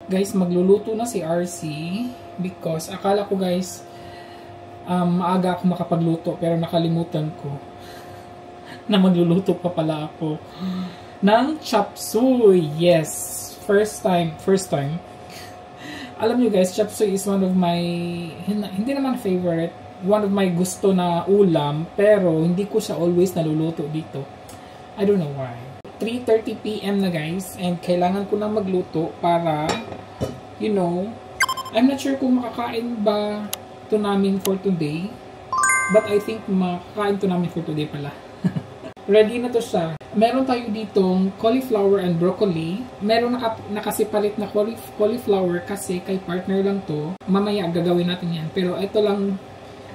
Guys, magluluto na si RC because akala ko guys maaga ako makapagluto pero nakalimutan ko na magluluto pa pala ako ng chop suey. Yes, first time. Alam nyo guys, chop suey is one of my hindi naman favorite, one of my gusto na ulam, pero hindi ko siya always naluluto dito. I don't know why. 3:30 PM na guys, and kailangan ko nang magluto para, you know, I'm not sure kung makakain ba to namin for today, but I think makakain to namin for today pala. Ready na to siya. Meron tayo ditong cauliflower and broccoli. Meron nakasipalit na cauliflower kasi kay partner lang to. Mamaya gagawin natin yan. Pero ito lang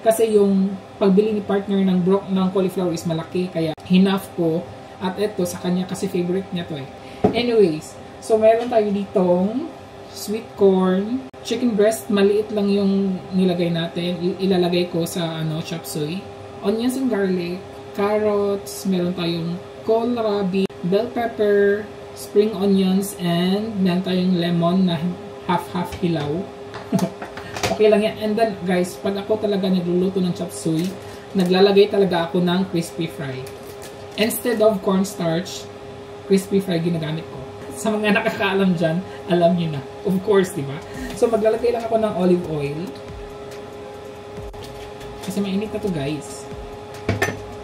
kasi yung pagbili ni partner ng cauliflower is malaki, kaya hinaf ko. At ito sa kanya kasi favorite niya to eh. Anyways, so meron tayo ditong sweet corn, chicken breast, maliit lang yung nilagay natin. Ilalagay ko sa chop suey. Onions and garlic, carrots, meron tayong kohlrabi, bell pepper, spring onions, and meron tayong lemon na half-half hilaw. Okay lang yan. And then guys, pag ako talaga nagluluto ng chop suey, naglalagay talaga ako ng crispy fry. Instead of cornstarch, crispy fry ginagamit ko. Sa mga nakakaalam dyan, alam nyo na. Of course, diba? So, maglalagay lang ako ng olive oil. Kasi mainit na to guys.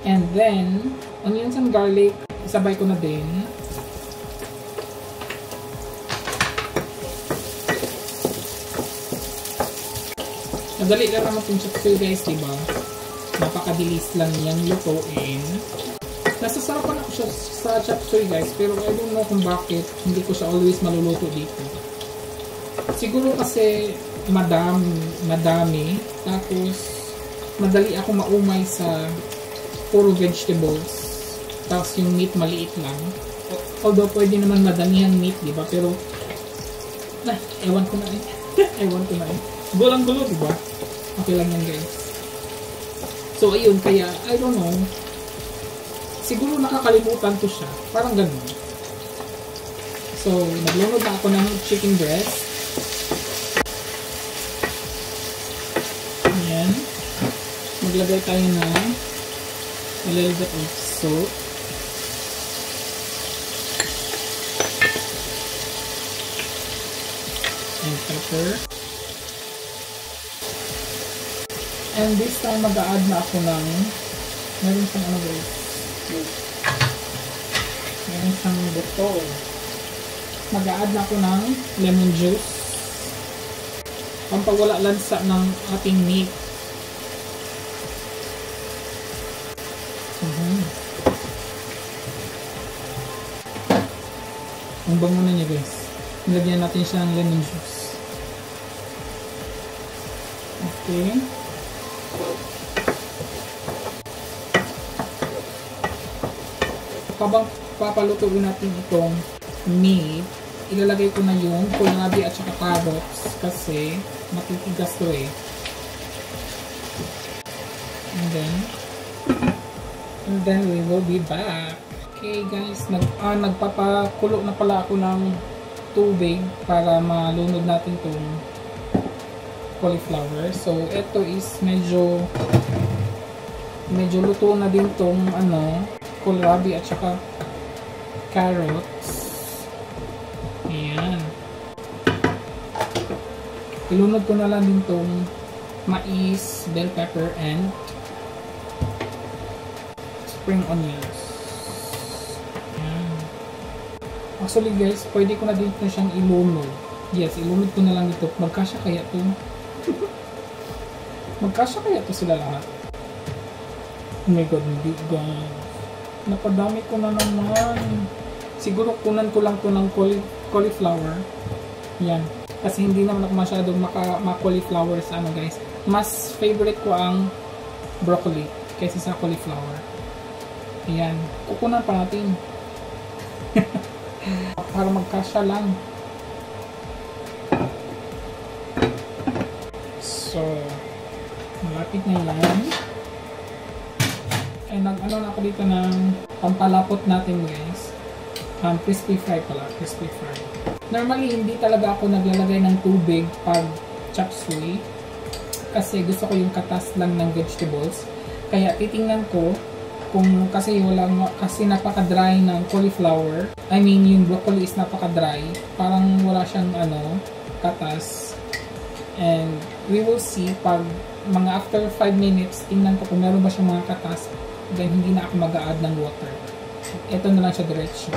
And then, onions and garlic, isabay ko na din. Madali lang naman itong chop suey guys, diba? Napakabilis lang niyang lutuin. Nasasarapan ako siya sa chop suey guys, pero I don't know kung bakit hindi ko siya always maluluto dito. Siguro kasi madami, tapos madali ako maumay sa puro vegetables, tapos yung meat maliit lang. Although pwede naman madami ang meat, diba? Pero ewan ko na eh. Ewan ko na eh. Gulang-gulo, diba? Okay lang yan guys. So ayun, kaya I don't know, siguro nakakalimutan ko siya. Parang ganun. So, naglunod na ako ng chicken breast. Ayan. Maglagay tayo ng a little bit of salt. And pepper. And this time, mag-a-add na ako ng meron siyang guys. Meron siyang buto. Mag-a-add na ako ng lemon juice. Pampawala lansa ng ating meat. Ang bango na niya guys. Nilagyan natin siya ng lemon juice. Okay. Habang papalutuin natin itong meat, ilalagay ko na yung kohlrabi at saka carrots kasi matitigas to eh. And then we will be back. Okay guys, nagpapakulo na pala ako ng tubig para malunod natin itong cauliflower. So ito is medyo luto na din tong kohlrabi at saka carrots. Ayan. Ilunod ko na lang din tong mais, bell pepper, and spring onions. Ayan. Actually guys, pwede ko na din siyang ilunod. Yes, ilunod ko na lang ito. Magkasya kaya to? Magkasya kaya to sila lahat? Oh my god, hindi guys. Napadami ko na naman. Siguro kunan ko lang to ng cauliflower. Yan. Kasi hindi naman ako masyadong ma-cauliflower sa guys. Mas favorite ko ang broccoli kaysa sa cauliflower. Yan. Kukunan pa natin. Para magkasya lang. So, malapit na yan. Ay, nag-ano na ako dito ng pampalapot natin guys. Crispy fry pala. Crispy fry. Normally, hindi talaga ako naglalagay ng tubig pag chop suey. Kasi gusto ko yung katas lang ng vegetables. Kaya titingnan ko kung kasi napaka-dry ng cauliflower. I mean, yung broccoli is napaka-dry. Parang wala siyang katas. And we will see pag mga after 5 minutes, tingnan ko kung meron ba siyang mga katas. Then hindi na ako mag-a-add ng water. Ito na lang siya diretso.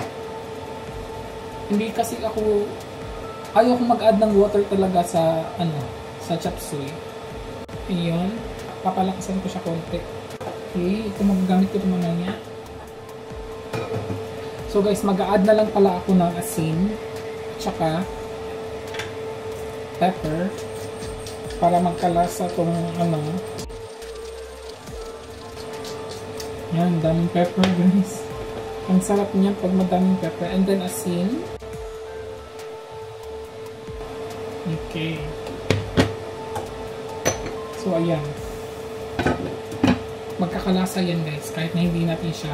Hindi kasi ayaw ko mag-add ng water talaga sa sa chop suey. Ayun, papalakasan ko siya konti. Okay, ito magagamit ko ito mamaya. So guys, mag-a-add na lang pala ako ng asin tsaka pepper para magkalasa tong yan, daming pepper guys. Ang sarap niya pag madaming pepper. And then asin. Okay. So ayan. Magkakalasa yan guys, kahit na hindi natin siya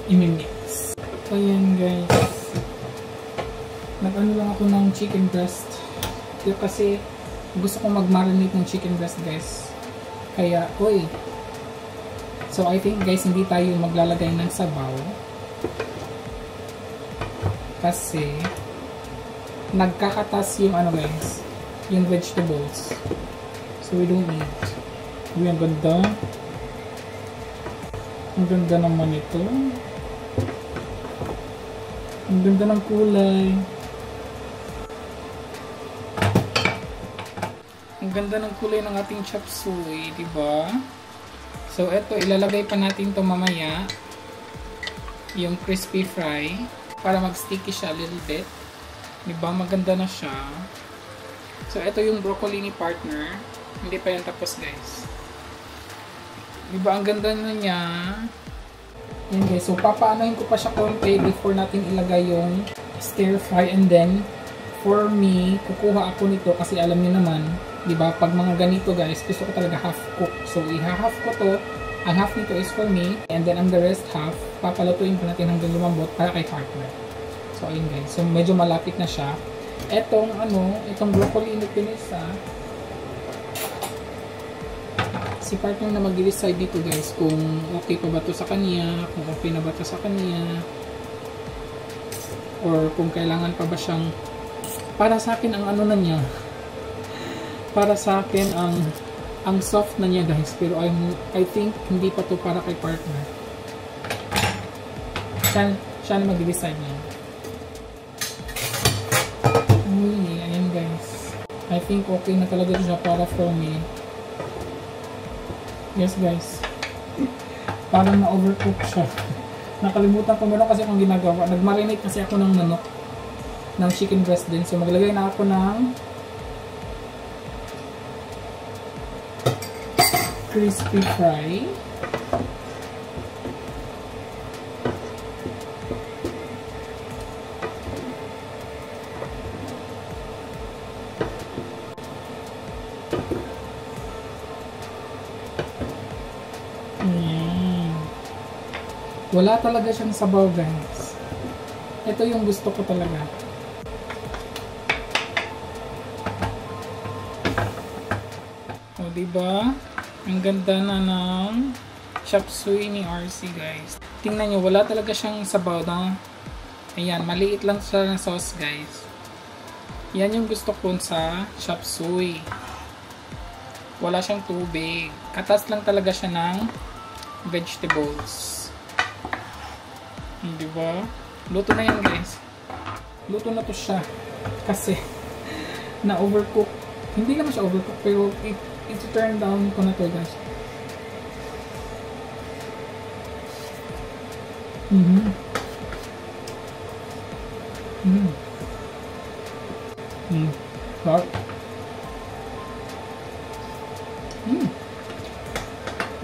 i-mix. So ayan guys, nag-ano lang ako ng chicken breast kasi gusto kong mag-marinate ng chicken breast guys, kaya so I think guys, hindi tayo maglalagay ng sabaw kasi nagkakatas yung guys, yung vegetables, so we don't need. Uy, ang ganda. Ang ganda naman ito. Ang ganda ng kulay. Ang ganda ng kulay ng ating chop suey, diba? So, ito, ilalagay pa natin to mamaya. Yung crispy fry. Para mag-sticky siya a little bit. Diba? Maganda na siya. So, ito yung broccoli ni partner. Hindi pa yan tapos, guys. Diba, ang ganda na niya. Yan guys, so papaanohin ko pa siya konti before natin ilagay yung stir fry. And then, for me, kukuha ako nito kasi alam niyo naman, diba, pag mga ganito guys, gusto ko talaga half cook. So, i-half ko to. Ang half nito is for me. And then, ang the rest half, papalutuin pa natin hanggang lumambot para kay partner. So, ayun guys. So, medyo malapit na siya. Etong, itong broccoli na pinisa, si partner na mag-decide dito guys kung okay pa ba to sa kanya, kung okay na ba to sa kanya, or kung kailangan pa ba siyang, para sa akin ang na niya, para sa akin ang soft na niya guys, pero I think hindi pa to para kay partner. Siya na mag-decide niya. Ayan guys, I think okay na talaga siya para for me. Yes guys, parang na-overcook siya. Nakalimutan ko, meron kasi akong ginagawa. Nag-marinate kasi ako ng manok, ng chicken breast din. So maglagay na ako ng crispy fry. Wala talaga siyang sabaw guys. Ito yung gusto ko talaga. O diba? Ang ganda na ng chop suey ni RC guys. Tingnan nyo, wala talaga siyang sabaw na. Ayan, maliit lang siya ng sauce guys. Yan yung gusto ko sa chop suey. Wala siyang tubig. Katas lang talaga siya ng vegetables. Diba? Luto na yan guys. Luto na to siya. Kasi na overcook. Hindi naman siya overcook, pero it's turn down ko na to guys. Sarap.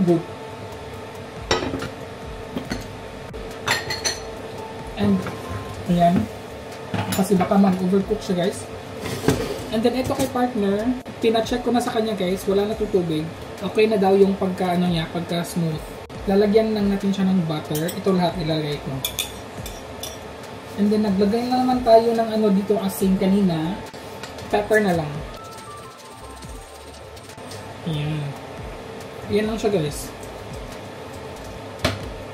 Good. And ayan, kasi baka mag-overcook siya guys. And then ito kay partner, pina-check ko na sa kanya guys, wala na tutubig. Okay na daw yung pagka niya, pagka smooth. Lalagyan lang natin siya ng butter. Ito lahat ilalagay ko. And then naglagay na naman tayo ng ano dito asin kanina. Pepper na lang. Ayan. Ayan lang siya guys.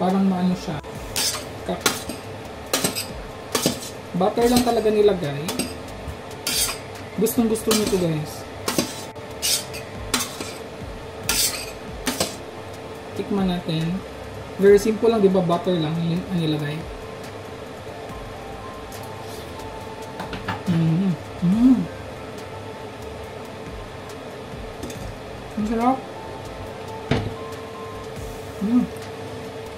Parang maano siya. Butter lang talaga nilagay. Gustong gusto nyo ito guys. Tikman natin. Very simple lang, di ba? Butter lang yung nilagay. Ang sarap.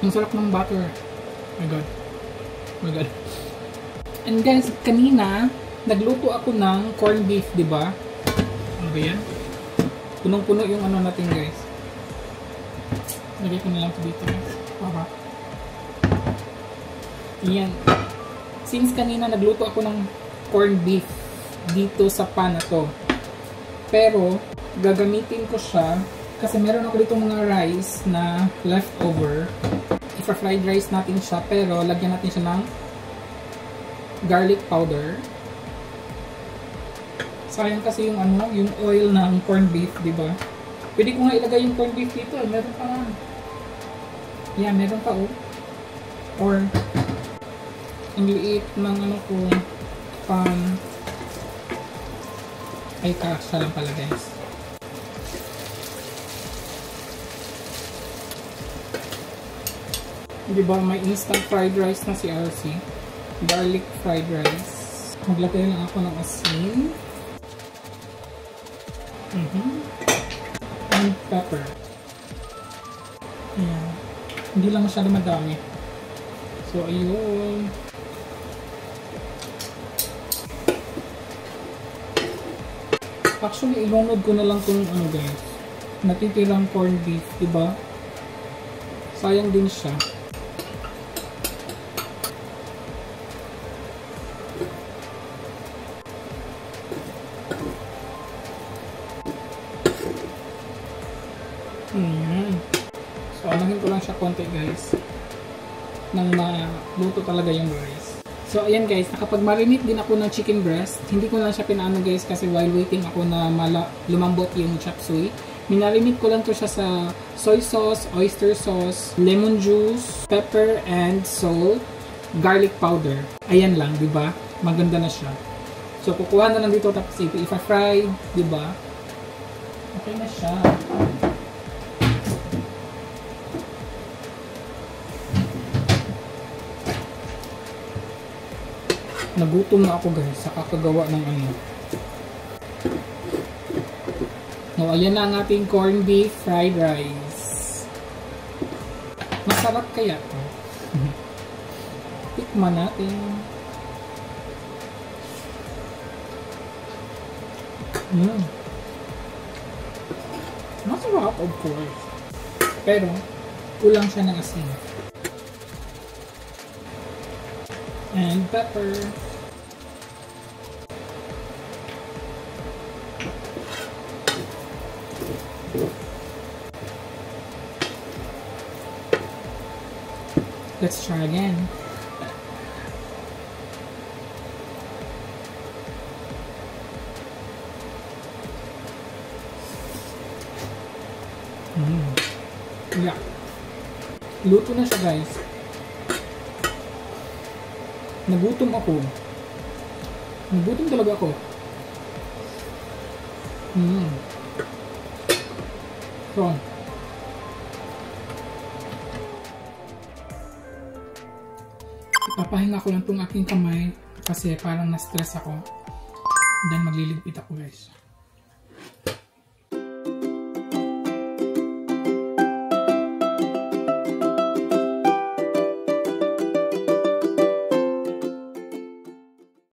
Ang sarap ng butter. Oh my god. Oh my god. And guys, kanina nagluto ako ng corned beef, di ba? Ano ba yan? Punong-puno yung ano natin guys. Lagay ko na lang ito dito. Para. Yan. Since kanina nagluto ako ng corned beef dito sa pan na to. Pero gagamitin ko siya kasi meron ako dito mga rice na leftover. Ipa-fried rice natin siya pero lagyan natin siya ng garlic powder. Sayang kasi yung ano, yung oil ng corned beef, di ba? Pwede ko nga ilagay yung corned beef dito, meron pa nga. Yeah, meron pa oh. Or ang liit ng ano ko pan. Ay, kasha lang pala guys. Di ba may instant fried rice na si RC? Garlic fried rice. Maglagay lang ako ng asin. And pepper. Ayan. Hindi lang masyado madami. So, ayun. Actually, ilunod ko na lang itong ano guys. Natitirang corned beef, diba? Sayang din siya. So, anahin ko lang siya konti guys. Nang maluto talaga yung rice. So, ayan guys, nakapag-marinate din ako ng chicken breast. Hindi ko lang siya pinaano guys kasi while waiting ako na lumambot yung chop suey. Minarinate ko lang to siya sa soy sauce, oyster sauce, lemon juice, pepper and salt, garlic powder. Ayan lang, di ba? Maganda na siya. So, kukuha na lang dito tapos ipa-fry, di ba? Okay na siya. Nagutom na ako guys sa kakagawa ng ano. No, ayan na ang ating corned beef fried rice. Masarap kaya to? Tikman natin. Masarap of course. Pero kulang siya ng asin. And pepper. Let's try again. Yeah. Luto na siya guys. Nagutom ako. Nagutom talaga ako. So, ipapahinga ko lang itong aking kamay kasi parang na-stress ako. Then magliligpit ako guys.